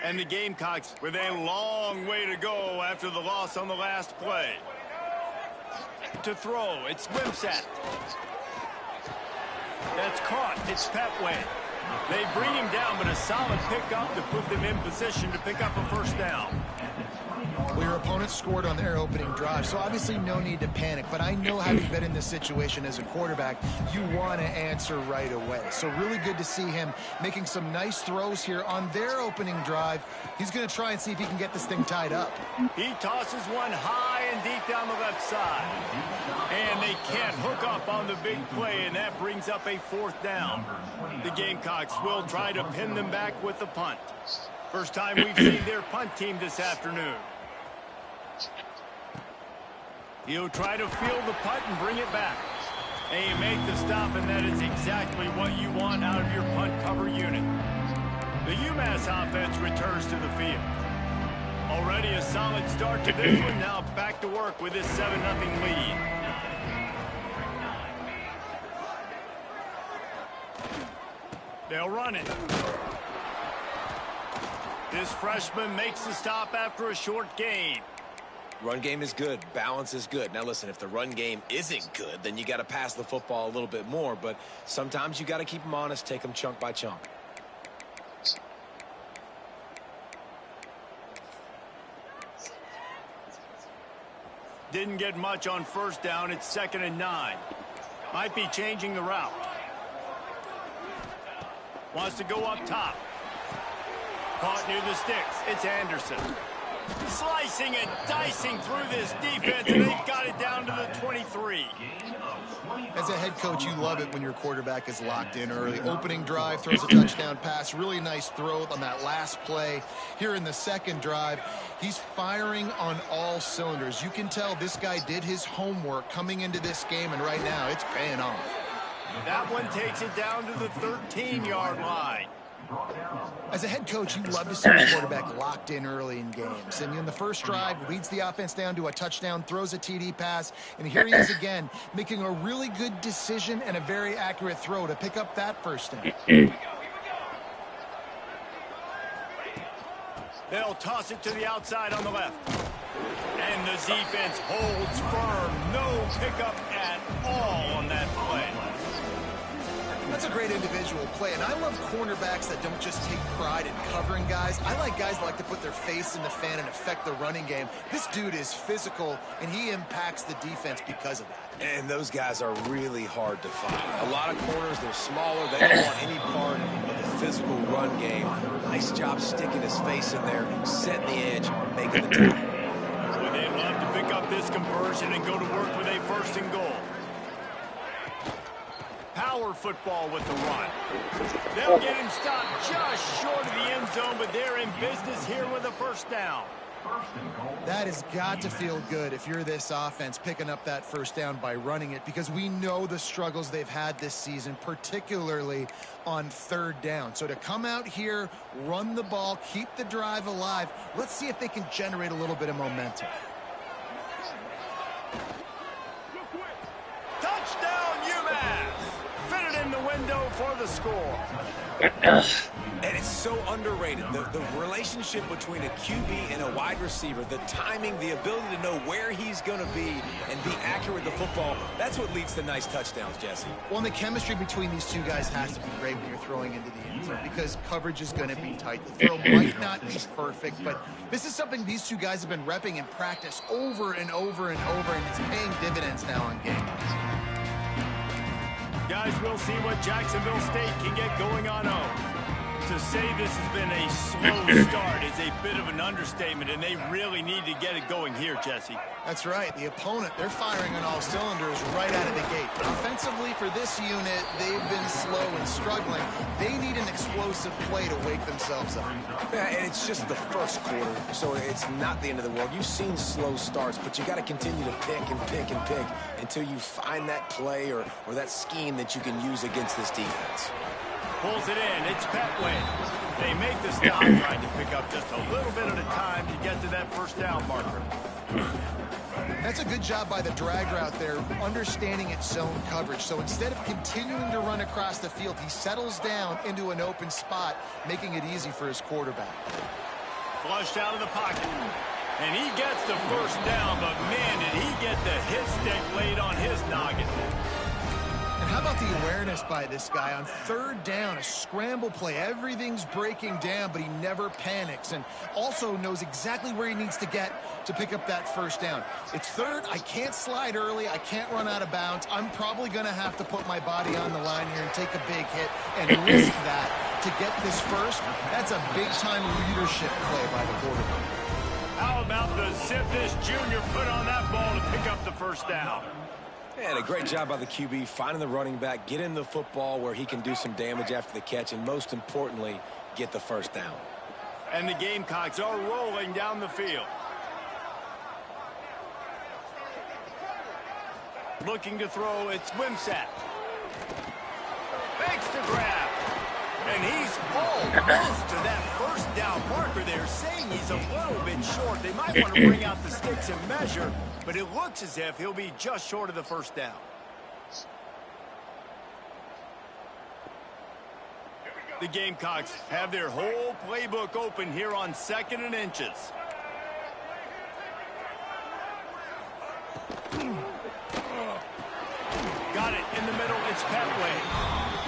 And the Gamecocks with a long way to go after the loss on the last play. To throw, it's Wimsatt. That's caught. It's Petway. They bring him down, but a solid pickup to put them in position to pick up a first down. Well, your opponent scored on their opening drive, so obviously no need to panic. But I know having been in this situation as a quarterback, you want to answer right away. So really good to see him making some nice throws here on their opening drive. He's going to try and see if he can get this thing tied up. He tosses one high and deep down the left side. And they can't hook up on the big play, and that brings up a fourth down. The Gamecocks will try to pin them back with the punt. First time we've seen their punt team this afternoon. He'll try to field the punt and bring it back. And you make the stop, and that is exactly what you want out of your punt cover unit. The UMass offense returns to the field. Already a solid start to this one. Now back to work with this 7-0 lead. They'll run it. This freshman makes the stop after a short gain. Run game is good. Balance is good. Now, listen, if the run game isn't good, then you got to pass the football a little bit more. But sometimes you got to keep them honest, take them chunk by chunk. Didn't get much on first down. It's 2nd and 9. Might be changing the route. Wants to go up top. Caught near the sticks. It's Anderson. Slicing and dicing through this defense, and they've got it down to the 23. As a head coach, you love it when your quarterback is locked in early. Opening drive, throws a touchdown pass. Really nice throw on that last play. Here in the second drive, he's firing on all cylinders. You can tell this guy did his homework coming into this game, and right now it's paying off. That one takes it down to the 13-yard line. As a head coach, you love to see the quarterback locked in early in games. And in the first drive, leads the offense down to a touchdown, throws a TD pass, and here he is again, making a really good decision and a very accurate throw to pick up that first down. They'll toss it to the outside on the left. And the defense holds firm. No pickup at all on that play. That's a great individual play, and I love cornerbacks that don't just take pride in covering guys. I like guys that like to put their face in the fan and affect the running game. This dude is physical, and he impacts the defense because of that. And those guys are really hard to find. A lot of corners, they're smaller. They don't want any part of the physical run game. Nice job sticking his face in there, setting the edge, making the tackle. Well, they'd love to pick up this conversion and go to work with a 1st and goal. Power football with the run. They'll get him stopped just short of the end zone, but they're in business here with a first down. That has got to feel good if you're this offense picking up that first down by running it, because we know the struggles they've had this season, particularly on 3rd down. So to come out here, run the ball, keep the drive alive, let's see if they can generate a little bit of momentum. Touchdown, UMass! Fitted in the window for the score. And it's so underrated. The relationship between a QB and a wide receiver, the timing, the ability to know where he's going to be and be accurate with the football, that's what leads to nice touchdowns, Jesse. Well, and the chemistry between these two guys has to be great when you're throwing into the end zone, because coverage is going to be tight. The throw might not be perfect, but this is something these two guys have been repping in practice over and over and over, and it's paying dividends now on games. Guys, we'll see what Jacksonville State can get going on home. To say this has been a slow start is a bit of an understatement, and they really need to get it going here, Jesse. That's right. The opponent, they're firing on all cylinders right out of the gate. Offensively, for this unit, they've been slow and struggling. They need an explosive play to wake themselves up. Yeah, and it's just the first quarter, so it's not the end of the world. You've seen slow starts, but you got to continue to pick and pick and pick until you find that play or that scheme that you can use against this defense. Pulls it in. It's Petway. They make the stop, trying to pick up just a little bit at a time to get to that first down marker. That's a good job by the drag route there, understanding its zone coverage. So instead of continuing to run across the field, he settles down into an open spot, making it easy for his quarterback. flushed out of the pocket. And he gets the first down, but man, did he get the hit stick laid on his noggin. And how about the awareness by this guy on third down, a scramble play. Everything's breaking down, but he never panics and also knows exactly where he needs to get to pick up that first down. It's third. I can't slide early. I can't run out of bounds. I'm probably going to have to put my body on the line here and take a big hit and risk that to get this first. That's a big-time leadership play by the quarterback. How about the zip this junior put on that ball to pick up the first down? And a great job by the QB, finding the running back, getting the football where he can do some damage after the catch, and most importantly, get the first down. And the Gamecocks are rolling down the field. Looking to throw, it's Wimsatt. Makes the grab. And he's almost to that first down marker there, saying he's a little bit short. They might want to bring out the sticks and measure, but it looks as if he'll be just short of the first down. The Gamecocks have their whole playbook open here on 2nd and inches. Got it in the middle, it's Petway.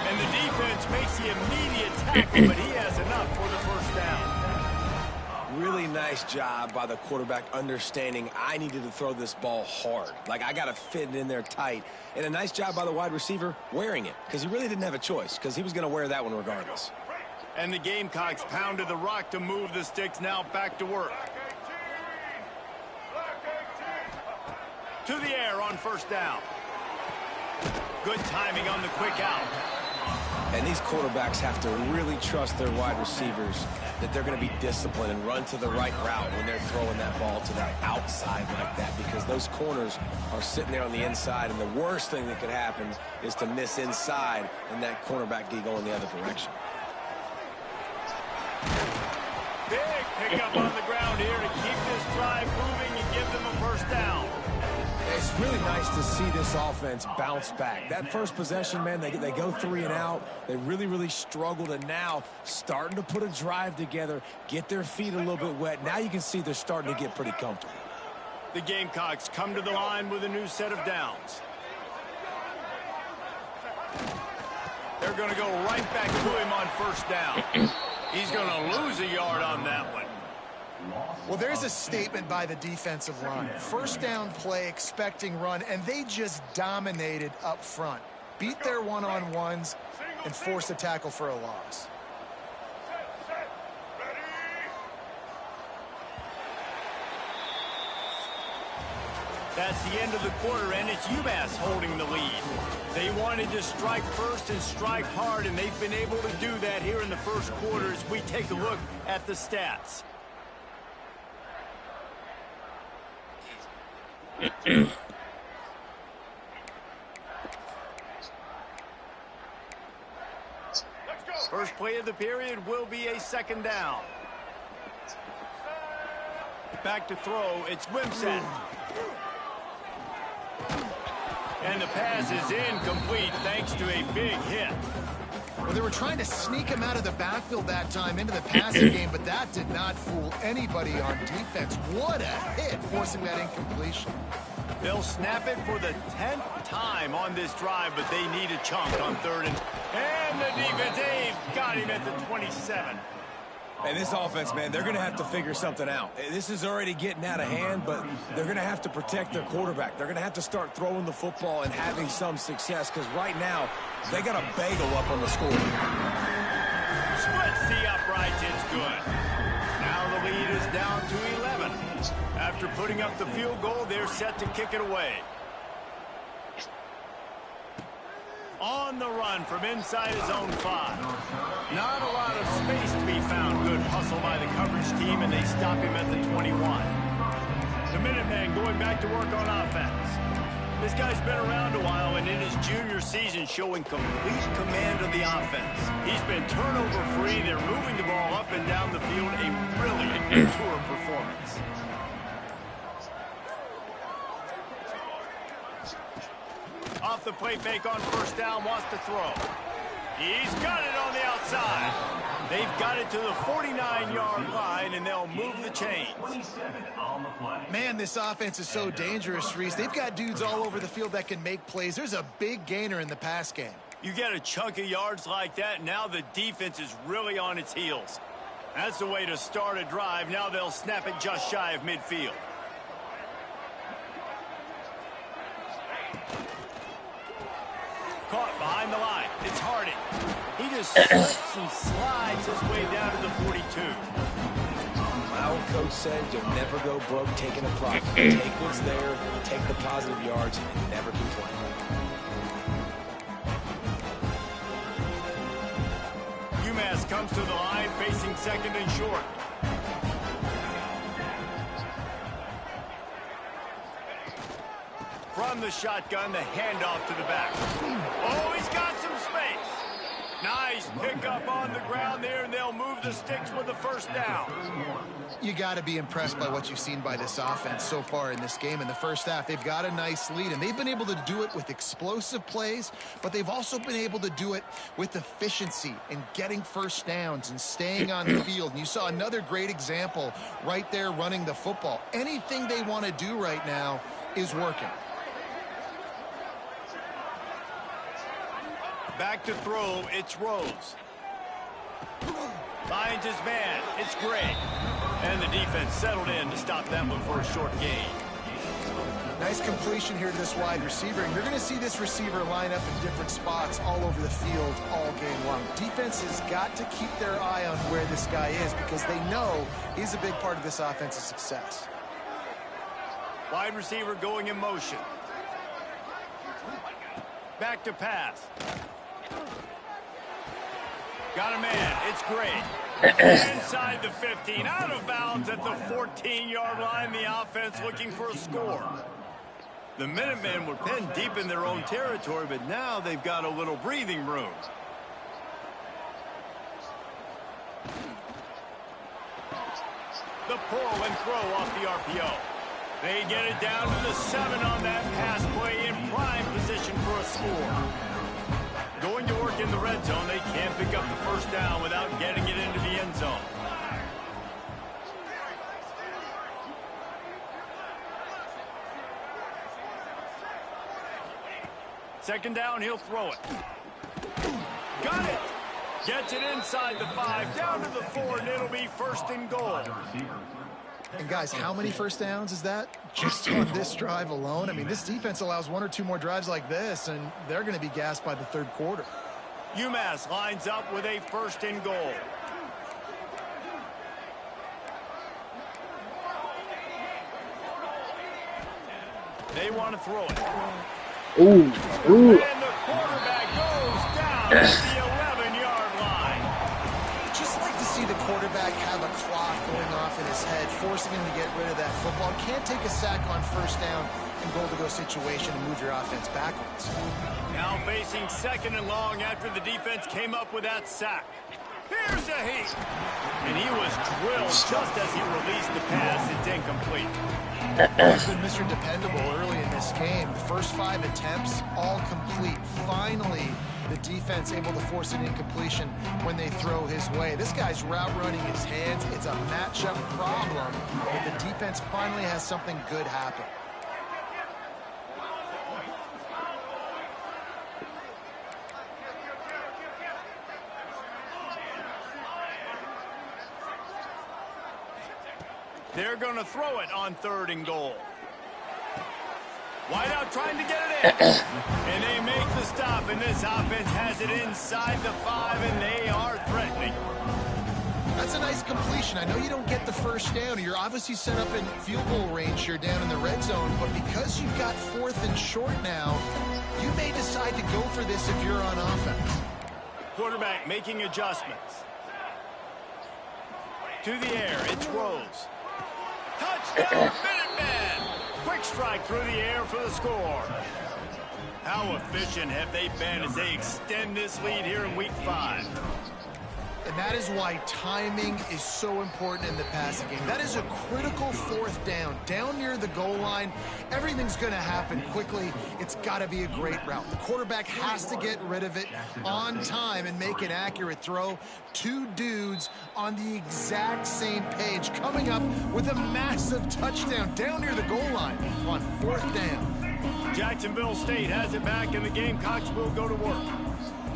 And the defense makes the immediate tackle, but he has enough for the first down. Really nice job by the quarterback understanding I needed to throw this ball hard. Like, I got to fit it in there tight. And a nice job by the wide receiver wearing it, because he really didn't have a choice, because he was going to wear that one regardless. And the Gamecocks pounded the rock to move the sticks, now back to work. To the air on first down. Good timing on the quick out. And these quarterbacks have to really trust their wide receivers that they're going to be disciplined and run to the right route when they're throwing that ball to the outside like that, because those corners are sitting there on the inside, and the worst thing that could happen is to miss inside and that cornerback be going the other direction. Big pickup on the ground here to keep this drive moving and give them a first down. It's really nice to see this offense bounce back. That first possession, man, they go 3 and out. They really struggled, and now starting to put a drive together, get their feet a little bit wet. Now you can see they're starting to get pretty comfortable. The Gamecocks come to the line with a new set of downs. They're going to go right back to him on first down. He's going to lose a yard on that one. Well, there's a statement by the defensive line. First down play, expecting run, and they just dominated up front. Beat their one-on-ones and forced a tackle for a loss. That's the end of the quarter, and it's UMass holding the lead. They wanted to strike first and strike hard, and they've been able to do that here in the first quarter as we take a look at the stats. First play of the period will be a second down. Back to throw, it's Wimsatt. And the pass is incomplete thanks to a big hit. Well, they were trying to sneak him out of the backfield that time into the passing game, but that did not fool anybody on defense. What a hit, forcing that incompletion. They'll snap it for the 10th time on this drive, but they need a chunk on third. And the defense, they've got him at the 27. And this offense, man, they're going to have to figure something out. This is already getting out of hand, but they're going to have to protect their quarterback. They're going to have to start throwing the football and having some success, because right now they got a bagel up on the score. Splits the uprights, it's good. Now the lead is down to 11. After putting up the field goal, they're set to kick it away. On the run from inside his own 5. Not a lot of space to be found. Good hustle by the coverage team, and they stop him at the 21. The Minutemen going back to work on offense. This guy's been around a while, and in his junior season showing complete command of the offense. He's been turnover-free. They're moving the ball up and down the field. A brilliant mature performance. Off the play fake on first down, wants to throw. He's got it on the outside. They've got it to the 49-yard line, and they'll move the chains. Man, this offense is so dangerous, Reese. They've got dudes all over the field that can make plays. There's a big gainer in the pass game. You get a chunk of yards like that, now the defense is really on its heels. That's the way to start a drive. Now they'll snap it just shy of midfield. Caught behind the line. It's Harding. He just slips and slides his way down to the 42. My old coach said you'll never go broke taking a profit. Take what's there, take the positive yards, and never complain. UMass comes to the line facing second and short. From the shotgun, the handoff to the back. Oh, he's got some space. Nice pickup on the ground there, and they'll move the sticks with the first down. You got to be impressed by what you've seen by this offense so far in this game. In the first half, they've got a nice lead, and they've been able to do it with explosive plays, but they've also been able to do it with efficiency and getting first downs and staying on the field. And you saw another great example right there running the football. Anything they want to do right now is working. Back to throw, it's Rose. Finds his man, it's Gray. And the defense settled in to stop that one for a short gain. Nice completion here to this wide receiver, and you're going to see this receiver line up in different spots all over the field all game long. Defense has got to keep their eye on where this guy is because they know he's a big part of this offense's success. Wide receiver going in motion. Back to pass. Got a man, it's Gray. Inside the 15, out of bounds at the 14-yard line. The offense looking for a score. The Minutemen were pinned deep in their own territory, but now they've got a little breathing room. The pull and throw off the RPO. They get it down to the 7 on that pass play in prime position for a score. Going to work in the red zone, they can't pick up the first down without getting it into the end zone. Second down, he'll throw it. Got it! Gets it inside the 5, down to the 4, and it'll be first and goal. And guys, how many first downs is that just on this drive alone? I mean, this defense allows 1 or 2 more drives like this, and they're going to be gassed by the third quarter. UMass lines up with a first and goal. They want to throw it. Ooh. And the quarterback goes down at the 11-yard line. Just like to see the quarterback have a clock going off in his head, forcing him to get rid of that football. Can't take a sack on first down and goal-to-go situation and move your offense backwards. Now facing second and long after the defense came up with that sack. Here's a heat. And he was drilled just as he released the pass. It's incomplete. He's been Mr. Dependable early in this game. The first 5 attempts, all complete. Finally, the defense able to force an incompletion when they throw his way. This guy's route running his hands. It's a matchup problem, but the defense finally has something good happen. They're going to throw it on third and goal. Wideout trying to get it in. And they make the stop, and this offense has it inside the 5, and they are threatening. That's a nice completion. I know you don't get the first down. You're obviously set up in field goal range here down in the red zone, but because you've got 4th and short now, you may decide to go for this if you're on offense. Quarterback making adjustments. To the air, it's Rose. Touchdown, Minutemen! Quick strike through the air for the score. How efficient have they been as they extend this lead here in week 5? And that is why timing is so important in the passing game. That is a critical fourth down. Down near the goal line, everything's going to happen quickly. It's got to be a great route. The quarterback has to get rid of it on time and make an accurate throw. Two dudes on the exact same page coming up with a massive touchdown down near the goal line on fourth down. Jacksonville State has it back, and the Gamecocks will go to work.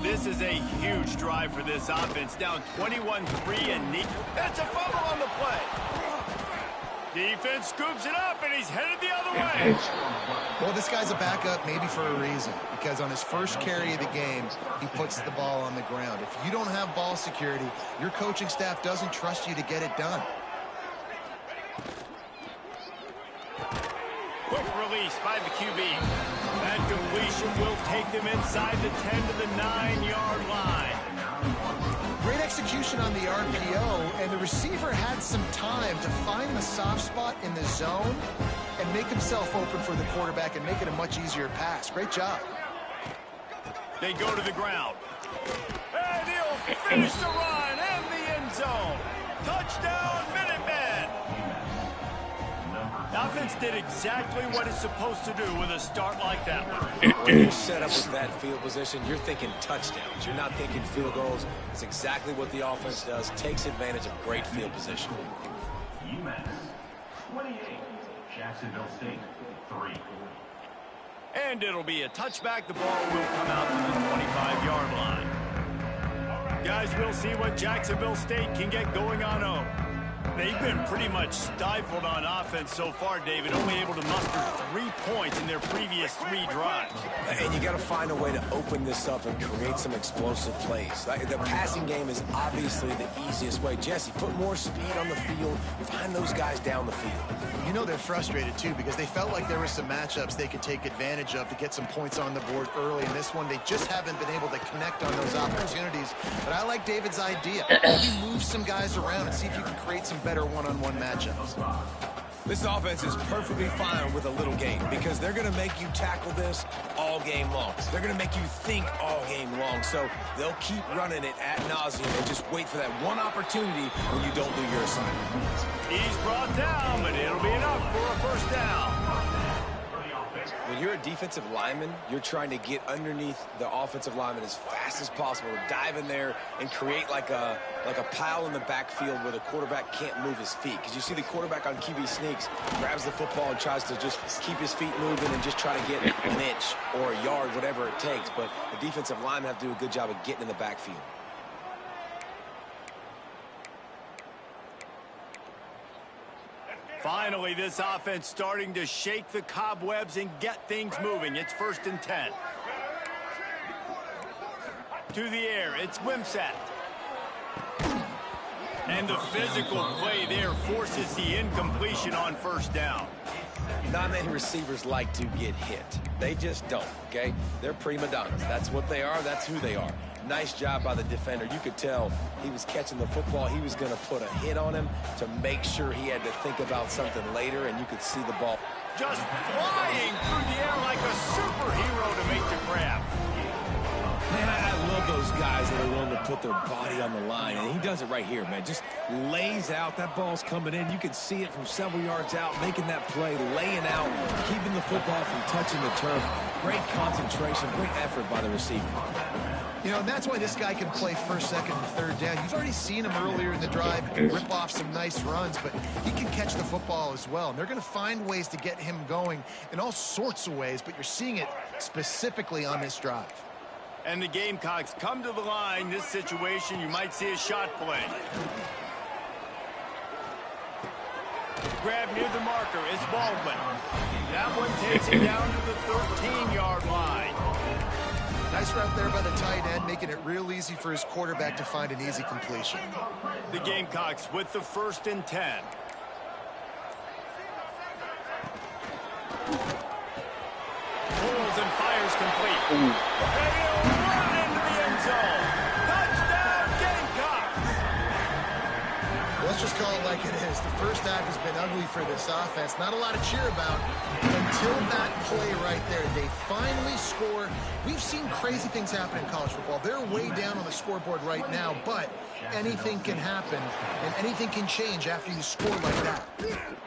This is a huge drive for this offense. Down 21-3 and neat. That's a fumble on the play. Defense scoops it up, and he's headed the other way. Well, this guy's a backup maybe for a reason, because on his first carry of the game, he puts the ball on the ground. If you don't have ball security, your coaching staff doesn't trust you to get it done. Quick release by the QB. That completion will take them inside the 10 to the 9-yard line. Great execution on the RPO, and the receiver had some time to find the soft spot in the zone and make himself open for the quarterback and make it a much easier pass. Great job. They go to the ground. And he'll finish the run and the end zone. Touchdown, Minutemen. The offense did exactly what it's supposed to do with a start like that one. When you're set up with that field position, you're thinking touchdowns. You're not thinking field goals. It's exactly what the offense does. Takes advantage of great field position. UMass 28, Jacksonville State 3. And it'll be a touchback. The ball will come out to the 25-yard line. Guys, we'll see what Jacksonville State can get going on home. They've been pretty much stifled on offense so far, David, only able to muster 3 points in their previous 3 drives. And you got to find a way to open this up and create some explosive plays. The passing game is obviously the easiest way. Jesse, put more speed on the field. You find those guys down the field. You know they're frustrated, too, because they felt like there were some matchups they could take advantage of to get some points on the board early. In this one, they just haven't been able to connect on those opportunities. But I like David's idea. Maybe move some guys around and see if you can create some better one-on-one matchups. This offense is perfectly fine with a little game because they're going to make you tackle this all game long. They're going to make you think all game long. So they'll keep running it ad nauseum and just wait for that one opportunity when you don't do your assignment. He's brought down, but it'll be enough for a first down. When you're a defensive lineman, you're trying to get underneath the offensive lineman as fast as possible, to dive in there and create like a pile in the backfield where the quarterback can't move his feet. Because you see the quarterback on QB sneaks, grabs the football and tries to just keep his feet moving and just try to get an inch or a yard, whatever it takes. But the defensive linemen have to do a good job of getting in the backfield. Finally, this offense starting to shake the cobwebs and get things moving. It's 1st and 10. To the air, it's Wimsatt. And the physical play there forces the incompletion on first down. Not many receivers like to get hit. They just don't, okay? They're prima donnas. That's what they are. That's who they are. Nice job by the defender. You could tell he was catching the football. He was going to put a hit on him to make sure he had to think about something later, and you could see the ball. Just flying through the air like a superhero to make the grab. Man, I love those guys that are willing to put their body on the line, and he does it right here, man. Just lays out. That ball's coming in. You can see it from several yards out, making that play, laying out, keeping the football from touching the turf. Great concentration, great effort by the receiver. You know, and that's why this guy can play first, second, and third down. You've already seen him earlier in the drive rip off some nice runs, but he can catch the football as well. And they're going to find ways to get him going in all sorts of ways, but you're seeing it specifically on this drive. And the Gamecocks come to the line. This situation, you might see a shot play. Grab near the marker. It's Baldwin. That one takes him down to the 13-yard line. Nice route there by the tight end, making it real easy for his quarterback to find an easy completion. The Gamecocks with the 1st and 10. Pulls and fires complete. And he'll run into the end zone. Touchdown, Gamecocks! Let's just call it like like it is. The first half has been ugly for this offense. Not a lot to cheer about until that play right there. They finally score. We've seen crazy things happen in college football. They're way down on the scoreboard right now, but anything can happen, and anything can change after you score like that.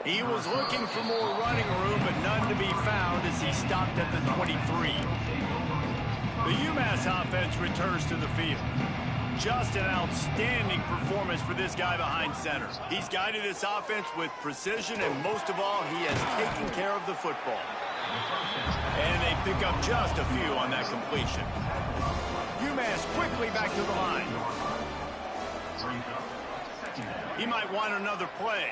He was looking for more running room, but none to be found as he stopped at the 23. The UMass offense returns to the field. Just an outstanding performance for this guy behind center. He's guided this offense with precision, and most of all, he has taken care of the football. And they pick up just a few on that completion. UMass quickly back to the line. He might want another play.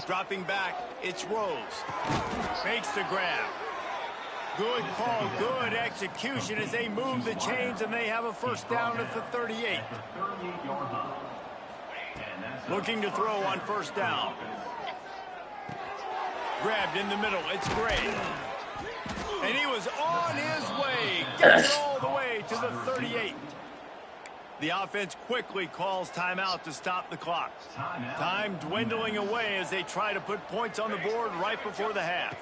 Dropping back, it's Rose. Fakes the grab. Good call, good execution as they move the chains, and they have a first down at the 38. Looking to throw on first down. Grabbed in the middle, it's Gray. And he was on his way, gets it all the way to the 38. The offense quickly calls timeout to stop the clock. Time dwindling away as they try to put points on the board right before the half.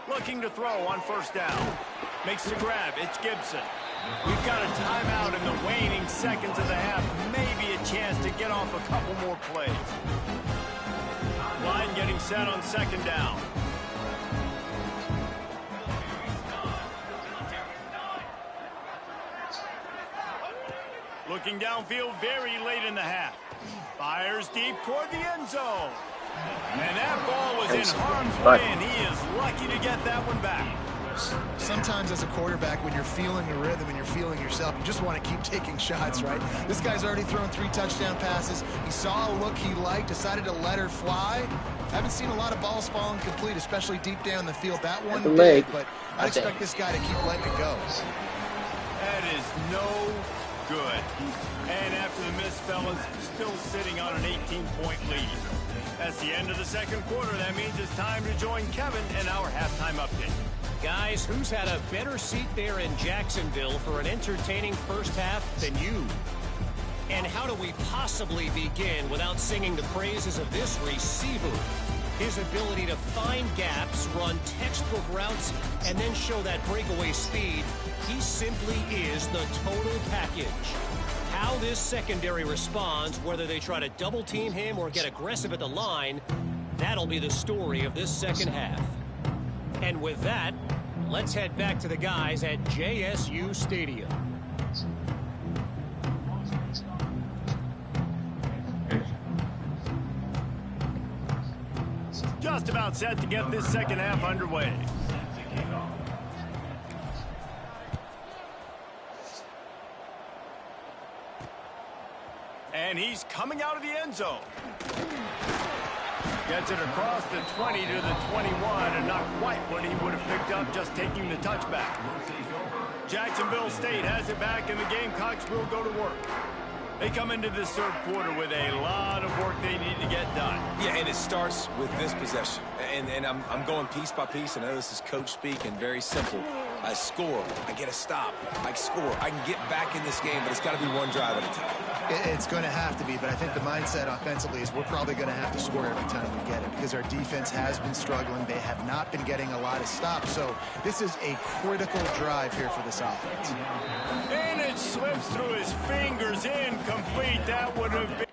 Looking to throw on first down. Makes the grab. It's Gibson. We've got a timeout in the waning seconds of the half. Maybe a chance to get off a couple more plays. Line getting set on second down. Looking downfield very late in the half. Fires deep toward the end zone. And that ball was in harm's way, and he is lucky to get that one back. Sometimes as a quarterback, when you're feeling the rhythm and you're feeling yourself, you just want to keep taking shots, right? This guy's already thrown 3 touchdown passes. He saw a look he liked, decided to let her fly. Haven't seen a lot of balls falling complete, especially deep down the field. That one did, but I expect this guy to keep letting it go. That is no good. And after the miss, fellas, still sitting on an 18-point lead. That's the end of the second quarter. That means it's time to join Kevin in our halftime update. Guys, who's had a better seat there in Jacksonville for an entertaining first half than you? And how do we possibly begin without singing the praises of this receiver? His ability to find gaps, run textbook routes, and then show that breakaway speed. He simply is the total package. How this secondary responds, whether they try to double team him or get aggressive at the line, that'll be the story of this second half. And with that, let's head back to the guys at JSU Stadium. Just about set to get this second half underway. And he's coming out of the end zone. Gets it across the 20 to the 21, and not quite what he would have picked up just taking the touchback. Jacksonville State has it back, and the Gamecocks will go to work. They come into this third quarter with a lot of work they need to get done. Yeah, and it starts with this possession. And I'm going piece by piece. I know this is coach speak and very simple. I score. I get a stop. I score. I can get back in this game, but it's got to be one drive at a time. It's going to have to be, but I think the mindset offensively is we're probably going to have to score every time we get it because our defense has been struggling. They have not been getting a lot of stops, so this is a critical drive here for this offense. And it slips through his fingers, incomplete. That would have been...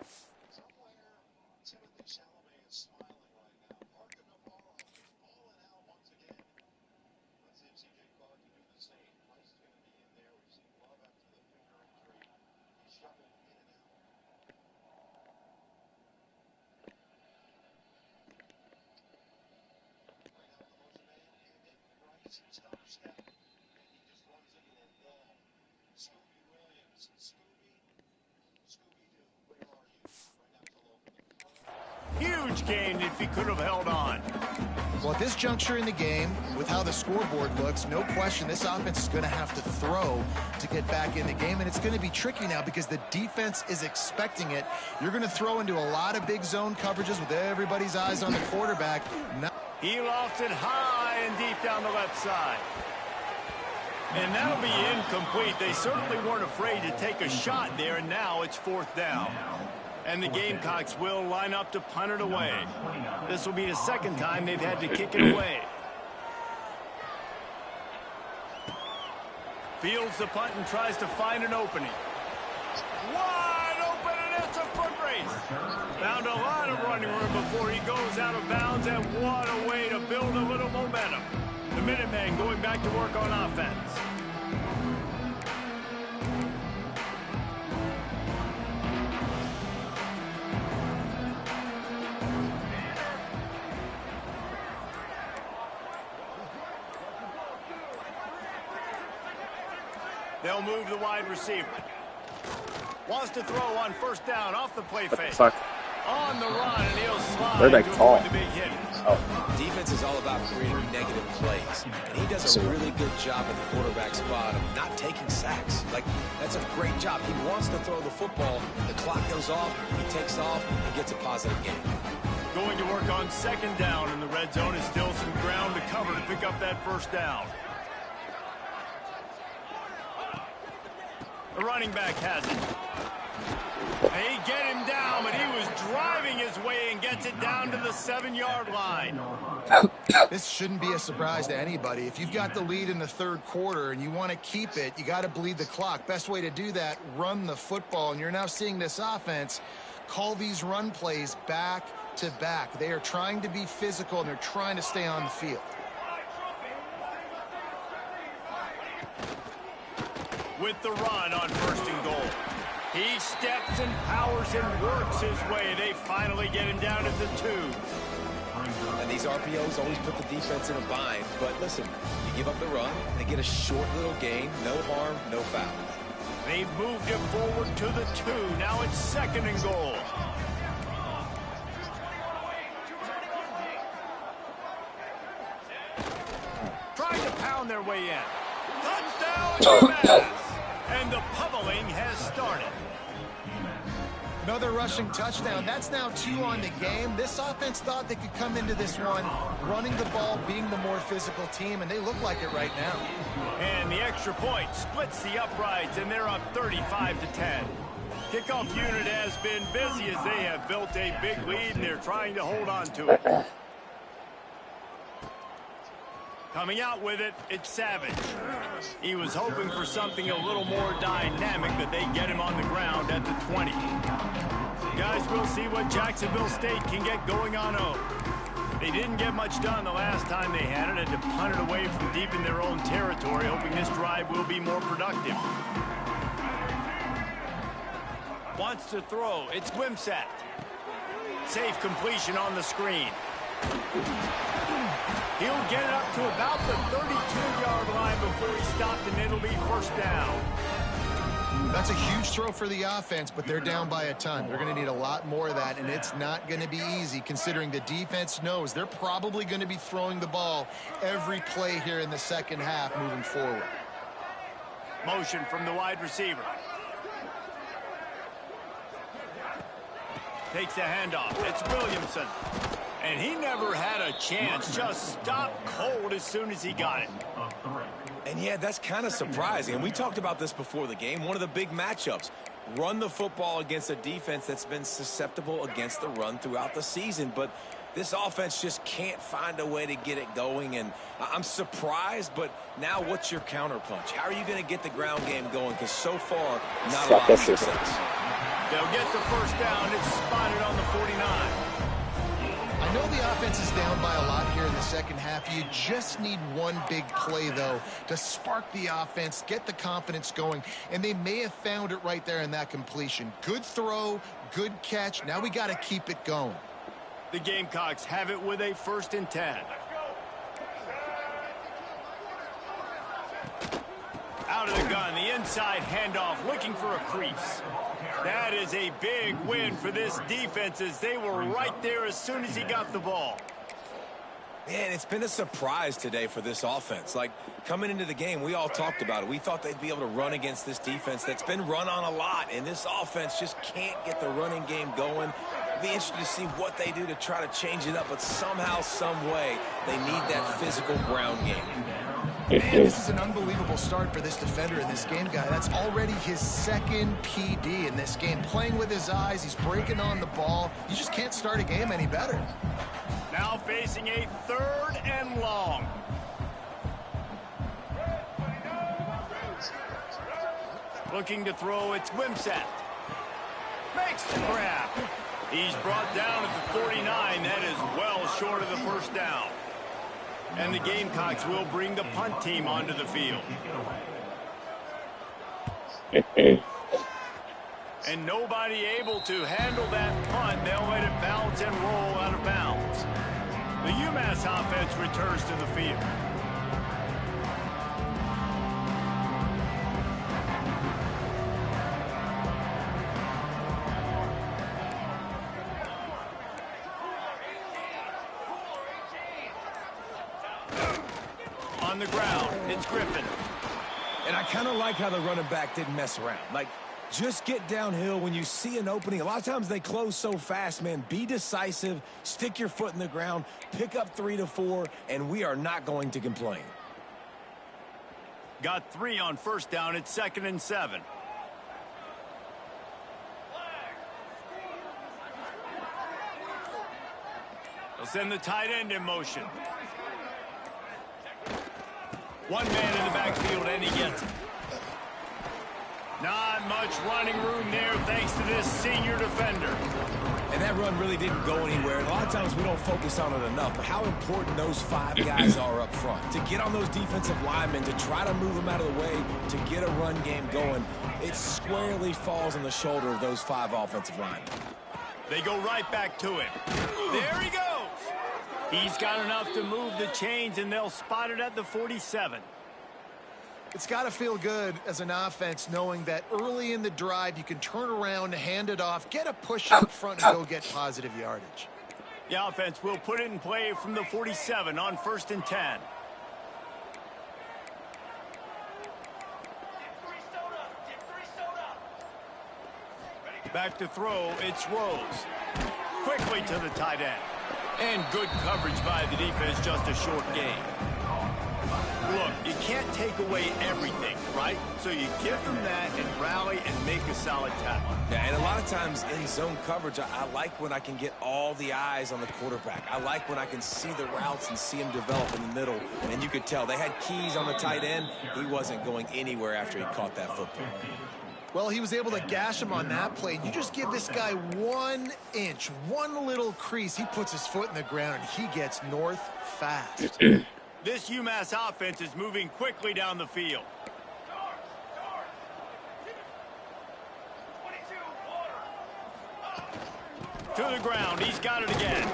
Huge gain if he could have held on. Well, at this juncture in the game, with how the scoreboard looks, no question this offense is going to have to throw to get back in the game, and it's going to be tricky now because the defense is expecting it. You're going to throw into a lot of big zone coverages with everybody's eyes on the quarterback. He lofts it high and deep down the left side. And that'll be incomplete. They certainly weren't afraid to take a shot there, and now it's fourth down. And the Gamecocks will line up to punt it away. This will be the second time they've had to kick it away. Fields the punt and tries to find an opening. Wide open, and it's a foot race. Found a lot of running room before he goes out of bounds, and what a way to build a little momentum. The Minutemen going back to work on offense. They'll move the wide receiver. Wants to throw on first down off the play fake. On the run, and he'll slide They're like to tall. avoid the big hit. Defense is all about creating negative plays, and he does a really good job at the quarterback spot of not taking sacks. Like, that's a great job. He wants to throw the football. The clock goes off, he takes off, and gets a positive gain. Going to work on second down, and the red zone is still some ground to cover to pick up that first down. The running back has it. They get him down, but he was driving his way and gets it down to the 7-yard line. This shouldn't be a surprise to anybody. If you've got the lead in the third quarter and you want to keep it, you got to bleed the clock. Best way to do that, run the football. And you're now seeing this offense call these run plays back to back. They are trying to be physical, and they're trying to stay on the field. With the run on first and goal. He steps and powers and works his way. They finally get him down at the 2. And these RPOs always put the defense in a bind. But listen, you give up the run, they get a short little gain, no harm, no foul. They've moved him forward to the 2. Now it's second and goal. Trying to pound their way in. Touchdown, UMass! And the pummeling has started. Another rushing touchdown. That's now 2 on the game. This offense thought they could come into this one running the ball, being the more physical team, and they look like it right now. And the extra point splits the uprights, and they're up 35-10. Kickoff unit has been busy as they have built a big lead, and they're trying to hold on to it. Coming out with it, it's Savage. He was hoping for something a little more dynamic, but they get him on the ground at the 20. Guys, we'll see what Jacksonville State can get going on O. They didn't get much done the last time they had it, and to punt it away from deep in their own territory, hoping this drive will be more productive. Wants to throw. It's Wimsatt. Safe completion on the screen. He'll get it up to about the 32-yard line before he stopped, and it'll be first down. That's a huge throw for the offense, but they're down by a ton. They're going to need a lot more of that, and it's not going to be easy considering the defense knows they're probably going to be throwing the ball every play here in the second half moving forward. Motion from the wide receiver. Takes the handoff. It's Williamson. And he never had a chance. Just stopped cold as soon as he got it. And yeah, that's kind of surprising. And we talked about this before the game. One of the big matchups. Run the football against a defense that's been susceptible against the run throughout the season. But this offense just can't find a way to get it going. And I'm surprised, but now what's your counterpunch? How are you going to get the ground game going? Because so far, not a lot of success. They'll get the first down. It's spotted on the 49. I know the offense is down by a lot here in the second half. You just need one big play, though, to spark the offense, get the confidence going, and they may have found it right there in that completion. Good throw, good catch. Now we got to keep it going. The Gamecocks have it with a 1st and 10. Out of the gun, the inside handoff, looking for a crease. That is a big win for this defense as they were right there as soon as he got the ball. Man, it's been a surprise today for this offense. Like, coming into the game, we all talked about it. We thought they'd be able to run against this defense that's been run on a lot, and this offense just can't get the running game going. Be interested to see what they do to try to change it up, but somehow, some way, they need that physical ground game. Man, this is an unbelievable start for this defender in this game, guy. That's already his second PD in this game. Playing with his eyes, he's breaking on the ball. You just can't start a game any better. Now facing a 3rd and long. Looking to throw, it's Wimsatt. Makes the grab. He's brought down at the 49. That is well short of the first down. And the Gamecocks will bring the punt team onto the field. And nobody able to handle that punt. They'll let it bounce and roll out of bounds. The UMass offense returns to the field. On the ground, it's Griffin. And I kind of like how the running back didn't mess around. Like, just get downhill when you see an opening. A lot of times they close so fast, man. Be decisive, stick your foot in the ground, pick up 3 to 4, and we are not going to complain. Got 3 on first down. It's 2nd and 7. They'll send the tight end in motion. One man in the backfield, and he gets it. Not much running room there thanks to this senior defender. And that run really didn't go anywhere. And a lot of times we don't focus on it enough. But how important those 5 guys are up front. To get on those defensive linemen, to try to move them out of the way, to get a run game going, it squarely falls on the shoulder of those 5 offensive linemen. They go right back to him. There he goes. He's got enough to move the chains, and they'll spot it at the 47. It's got to feel good as an offense knowing that early in the drive you can turn around, hand it off, get a push up front, and go get positive yardage. The offense will put it in play from the 47 on 1st and 10. Back to throw, it's Rose. Quickly to the tight end. And good coverage by the defense, just a short gain. Look, you can't take away everything, right? So you give them that and rally and make a solid tackle. Yeah, and a lot of times in zone coverage, I like when I can get all the eyes on the quarterback. I like when I can see the routes and see him develop in the middle. And you could tell they had keys on the tight end. He wasn't going anywhere after he caught that football. Well, he was able to gash him on that play. You just give this guy 1 inch, one little crease. He puts his foot in the ground, and he gets north fast. This UMass offense is moving quickly down the field. To the ground. He's got it again.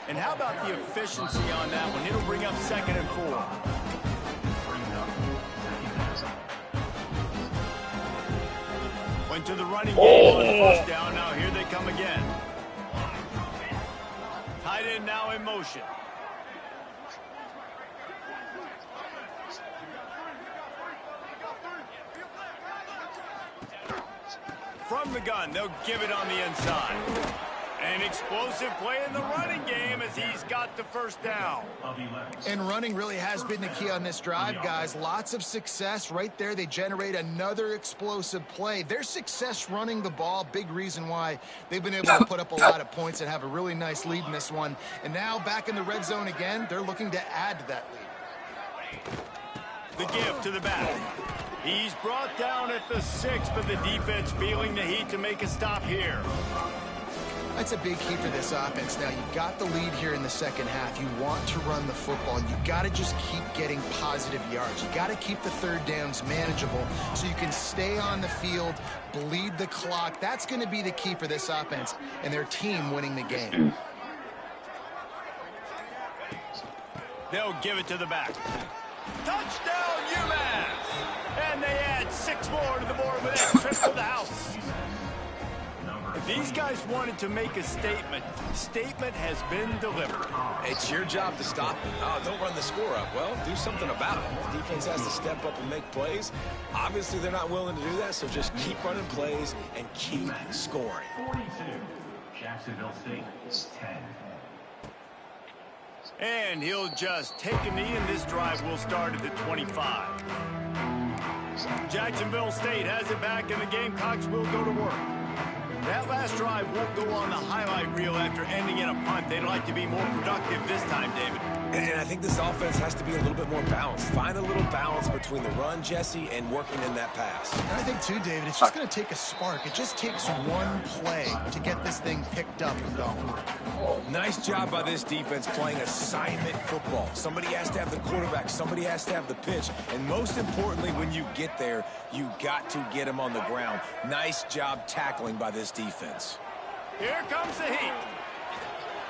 And how about the efficiency on that one? It'll bring up 2nd and 4. Went to the running game on 1st down. Now here they come again. Tight end now in motion. From the gun, they'll give it on the inside. An explosive play in the running game as he's got the 1st down. And running really has been the key on this drive, guys. Lots of success right there. They generate another explosive play. Their success running the ball, big reason why they've been able to put up a lot of points and have a really nice lead in this one. And now back in the red zone again, they're looking to add to that lead. The give to the back. He's brought down at the 6, but the defense feeling the heat to make a stop here. That's a big key for this offense. Now, you've got the lead here in the second half. You want to run the football. You've got to just keep getting positive yards. You've got to keep the 3rd downs manageable so you can stay on the field, bleed the clock. That's going to be the key for this offense and their team winning the game. They'll give it to the back. Touchdown, UMass! And they add 6 more to the board with that trip to the house. If these guys wanted to make a statement has been delivered. It's your job to stop them. Oh, don't run the score up. Well, do something about it. The defense has to step up and make plays. Obviously, they're not willing to do that, so just keep running plays and keep scoring. 42, Jacksonville State, 10. And he'll just take a knee, and this drive will start at the 25. Jacksonville State has it back, and the Gamecocks will go to work. That last drive won't go on the highlight reel after ending in a punt. They'd like to be more productive this time, David. And I think this offense has to be a little bit more balanced. Find a little balance between the run, Jesse, and working in that pass. And I think, too, David, it's just going to take a spark. It just takes one play to get this thing picked up and going. Nice job by this defense playing assignment football. Somebody has to have the quarterback. Somebody has to have the pitch. And most importantly, when you get there, you got to get him on the ground. Nice job tackling by this defense. Here comes the heat.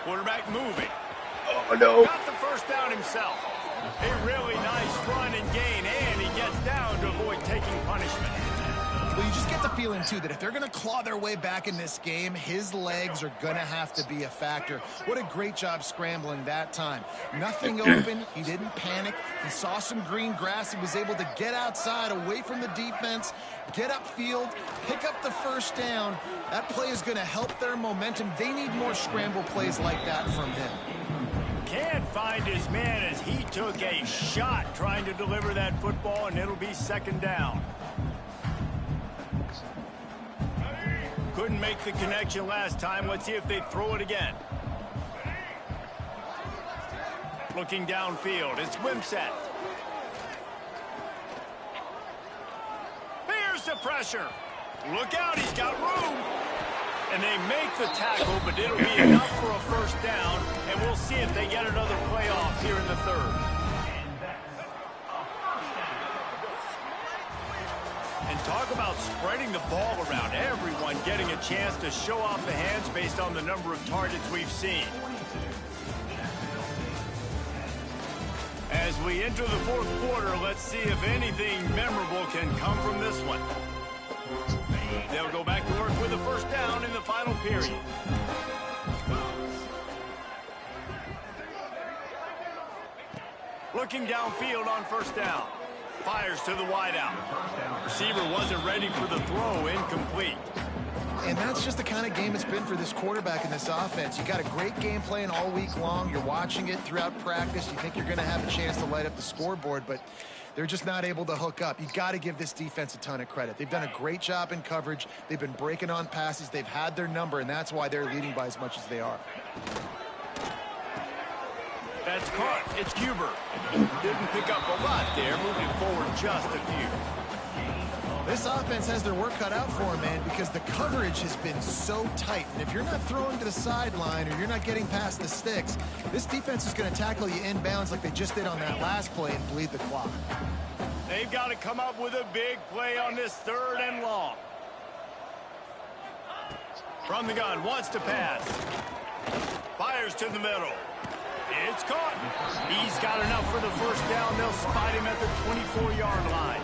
Quarterback moving. Oh, no. Got the first down himself. A really nice run and gain, and he gets down to avoid taking punishment. Well, you just get the feeling, too, that if they're going to claw their way back in this game, his legs are going to have to be a factor. What a great job scrambling that time. Nothing open. He didn't panic. He saw some green grass. He was able to get outside, away from the defense, get upfield, pick up the first down. That play is going to help their momentum. They need more scramble plays like that from him. Can't find his man as he took a shot trying to deliver that football, and it'll be second down. Couldn't make the connection last time. Let's see if they throw it again. Looking downfield. It's Wimsatt. Here's the pressure. Look out, he's got room. And they make the tackle, but it'll be enough for a first down, and we'll see if they get another playoff here in the third. And talk about spreading the ball around. Everyone getting a chance to show off the hands based on the number of targets we've seen. As we enter the fourth quarter, let's see if anything memorable can come from this one. They'll go back to work with a first down in the final period. Looking downfield on first down. Fires to the wideout. Receiver wasn't ready for the throw, incomplete. And that's just the kind of game it's been for this quarterback in this offense. You got a great game plan all week long. You're watching it throughout practice. You think you're going to have a chance to light up the scoreboard, but they're just not able to hook up. You got to give this defense a ton of credit. They've done a great job in coverage. They've been breaking on passes. They've had their number, and that's why they're leading by as much as they are. That's caught. It's Huber. Didn't pick up a lot there, moving forward just a few. This offense has their work cut out for them, man, because the coverage has been so tight. And if you're not throwing to the sideline or you're not getting past the sticks, this defense is going to tackle you inbounds like they just did on that last play and bleed the clock. They've got to come up with a big play on this third and long. From the gun, wants to pass. Fires to the middle. It's caught. He's got enough for the first down. They'll spot him at the 24-yard line.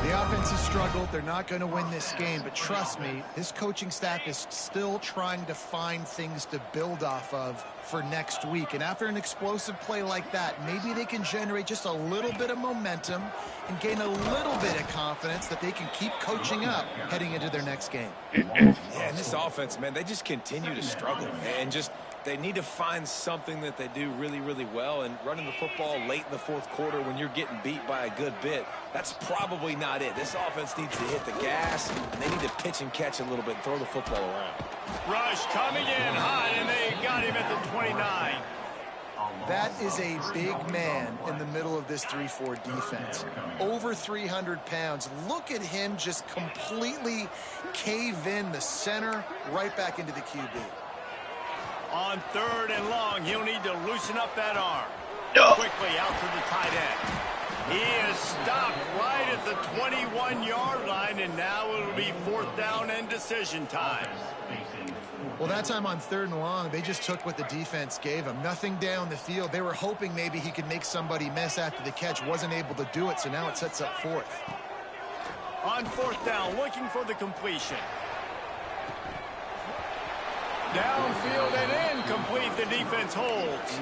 The offense has struggled. They're not going to win this game, but trust me, this coaching staff is still trying to find things to build off of for next week. And after an explosive play like that, maybe they can generate just a little bit of momentum and gain a little bit of confidence that they can keep coaching up heading into their next game. Yeah, and this offense, man, they just continue to struggle. And just they need to find something that they do really, really well. And running the football late in the fourth quarter when you're getting beat by a good bit, that's probably not it. This offense needs to hit the gas, and they need to pitch and catch a little bit and throw the football around. Rush coming in hot, and they got him at the 29. That is a big man in the middle of this 3-4 defense. Over 300 pounds. Look at him just completely cave in the center right back into the QB. On third and long, he'll need to loosen up that arm. No. Quickly out to the tight end. He is stopped right at the 21-yard line, and now it'll be fourth down and decision time. Well, that time on third and long, they just took what the defense gave him. Nothing down the field. They were hoping maybe he could make somebody miss after the catch. Wasn't able to do it, so now it sets up fourth. On fourth down, looking for the completion. Downfield and incomplete. The defense holds.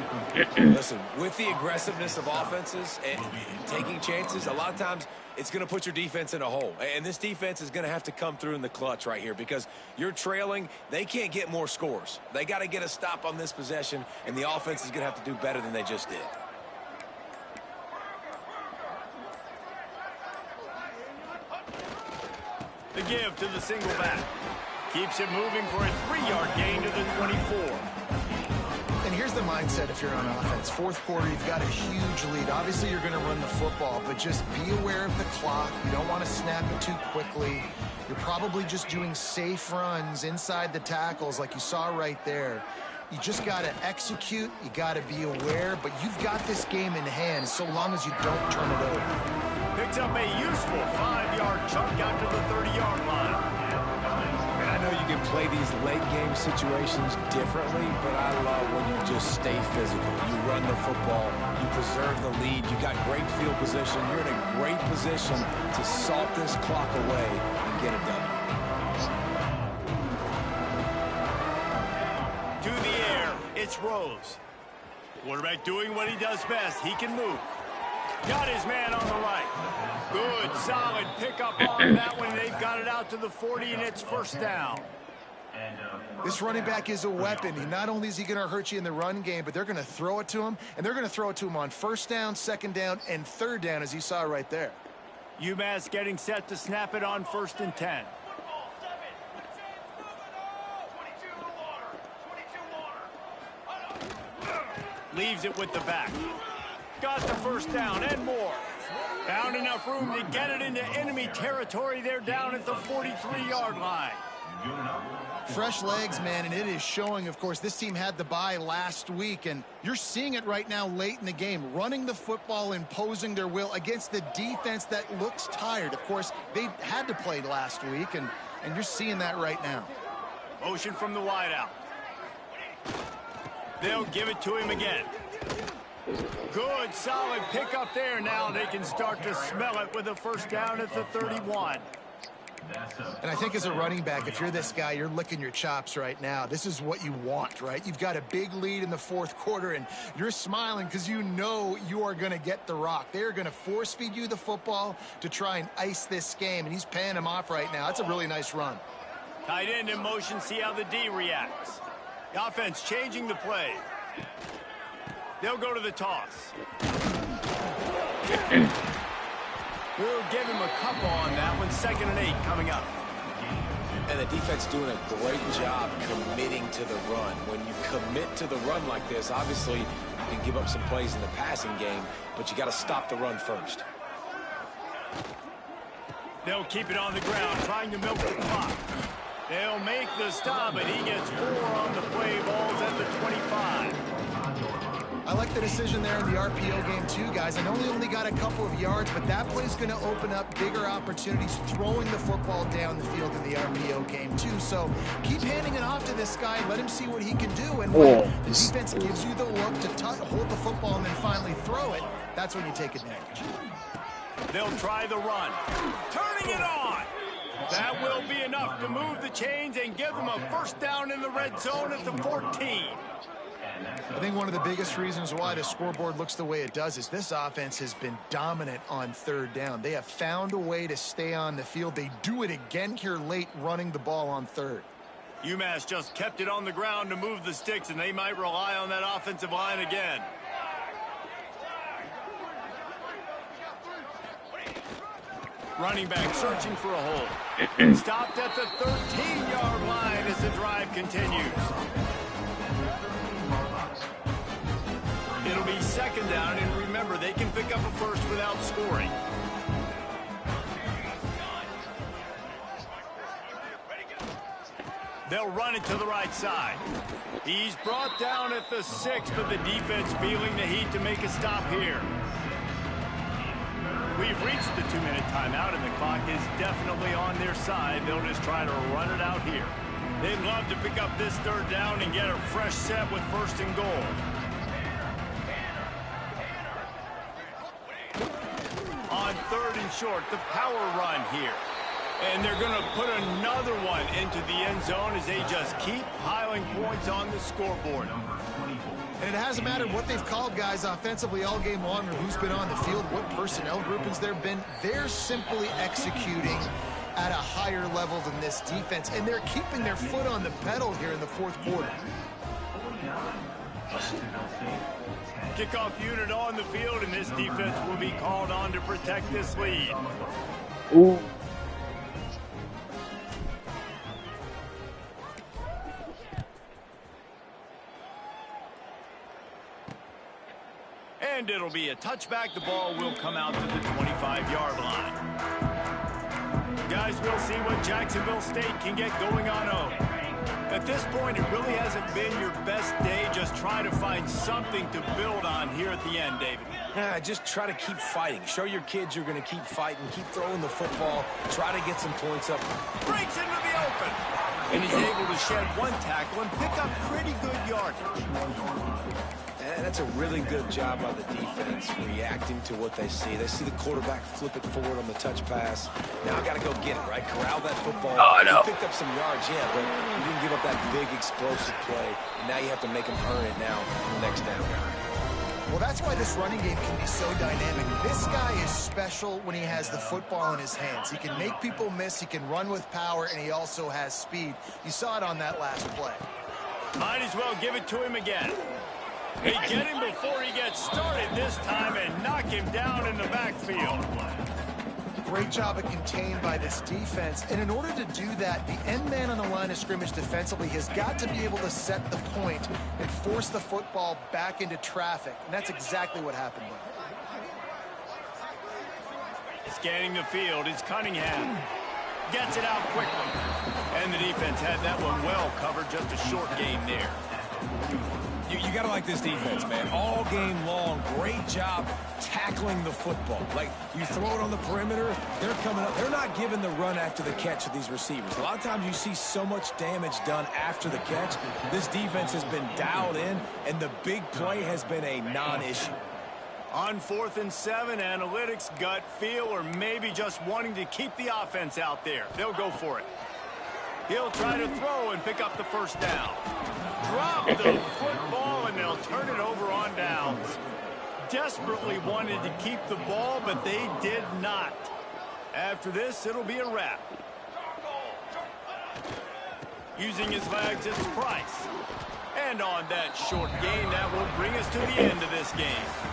Listen, with the aggressiveness of offenses and taking chances, a lot of times it's going to put your defense in a hole. And this defense is going to have to come through in the clutch right here because you're trailing. They can't get more scores. They got to get a stop on this possession, and the offense is going to have to do better than they just did. The give to the single back. Keeps it moving for a 3-yard gain to the 24. And here's the mindset if you're on offense. Fourth quarter, you've got a huge lead. Obviously, you're going to run the football, but just be aware of the clock. You don't want to snap it too quickly. You're probably just doing safe runs inside the tackles like you saw right there. You just got to execute. You got to be aware, but you've got this game in hand so long as you don't turn it over. Picks up a useful 5-yard chunk out to the 30-yard line. I know you can play these late game situations differently, but I love when you just stay physical. You run the football, you preserve the lead, you got great field position. You're in a great position to salt this clock away and get it done. To the air, it's Rose. Quarterback doing what he does best. He can move. Got his man on the right. Good, solid pickup on that one. They've got it out to the 40, and it's first down. This running back is a weapon. Not only is he going to hurt you in the run game, but they're going to throw it to him, and they're going to throw it to him on first down, second down, and third down, as you saw right there. UMass getting set to snap it on 1st and 10. Leaves it with the back. Got the first down and more. Found enough room to get it into enemy territory. They're down at the 43-yard line. Fresh legs, man, and it is showing. Of course, this team had the bye last week, and you're seeing it right now late in the game, running the football, imposing their will against the defense that looks tired. Of course, they had to play last week, and you're seeing that right now. Motion from the wideout. They'll give it to him again. Good, solid pickup there. Now they can start to smell it with a first down at the 31. And I think as a running back, if you're this guy, you're licking your chops right now. This is what you want, right? You've got a big lead in the fourth quarter, and you're smiling because you know you are going to get the rock. They're going to force feed you the football to try and ice this game, and he's paying him off right now. That's a really nice run. Tight end in motion, see how the D reacts. The offense changing the play. They'll go to the toss. We'll give him a couple on that one. 2nd and 8 coming up. And the defense doing a great job committing to the run. When you commit to the run like this, obviously you can give up some plays in the passing game, but you got to stop the run first. They'll keep it on the ground, trying to milk the clock. They'll make the stop, and he gets 4 on the play. Ball's at the 25. I like the decision there in the RPO game too, guys. I know he only got a couple of yards, but that play's going to open up bigger opportunities throwing the football down the field in the RPO game too. So keep handing it off to this guy. Let him see what he can do. And when the defense gives you the look to hold the football and then finally throw it, that's when you take advantage. They'll try the run. Turning it on. That will be enough to move the chains and give them a first down in the red zone at the 14. I think one of the biggest reasons why the scoreboard looks the way it does is this offense has been dominant on third down. They have found a way to stay on the field. They do it again here late, running the ball on third. UMass just kept it on the ground to move the sticks, and they might rely on that offensive line again. Running back searching for a hole. Stopped at the 13-yard line as the drive continues. It'll be 2nd down, and remember, they can pick up a first without scoring. They'll run it to the right side. He's brought down at the 6, but the defense feeling the heat to make a stop here. We've reached the 2-minute timeout, and the clock is definitely on their side. They'll just try to run it out here. They'd love to pick up this third down and get a fresh set with 1st and goal. On 3rd and short, the power run here. And they're going to put another one into the end zone as they just keep piling points on the scoreboard. And it hasn't mattered what they've called guys offensively all game long or who's been on the field, what personnel groupings there have been. They're simply executing at a higher level than this defense, and they're keeping their foot on the pedal here in the fourth quarter. Kickoff unit on the field, and this defense will be called on to protect this lead. Ooh. And it'll be a touchback. The ball will come out to the 25-yard line. Guys, we'll see what Jacksonville State can get going on home. At this point, it really hasn't been your best day. Just try to find something to build on here at the end, David. Just try to keep fighting. Show your kids you're going to keep fighting, keep throwing the football, try to get some points up. Breaks into the open. And he's able to shed one tackle and pick up pretty good yardage. And that's a really good job by the defense, reacting to what they see. They see the quarterback flip it forward on the touch pass. Now I got to go get it, right? Corral that football. Oh, no. He picked up some yards, yeah, but you didn't give up that big explosive play. And now you have to make him earn it now on the next down. Well, that's why this running game can be so dynamic. This guy is special when he has the football in his hands. He can make people miss, he can run with power, and he also has speed. You saw it on that last play. Might as well give it to him again. They get him before he gets started this time and knock him down in the backfield. Great job of contained by this defense. And in order to do that, the end man on the line of scrimmage defensively has got to be able to set the point and force the football back into traffic. And that's exactly what happened there. Scanning the field is Cunningham. Gets it out quickly. And the defense had that one well covered. Just a short game there. You got to like this defense, man. All game long, great job tackling the football. Like, you throw it on the perimeter, they're coming up. They're not giving the run after the catch of these receivers. A lot of times you see so much damage done after the catch. This defense has been dialed in, and the big play has been a non-issue. On 4th and 7, analytics, gut feel, or maybe just wanting to keep the offense out there. They'll go for it. He'll try to throw and pick up the first down. Drop the football, and they'll turn it over on downs. Desperately wanted to keep the ball, but they did not. After this, it'll be a wrap. Using his legs, it's Price. And on that short gain, that will bring us to the end of this game.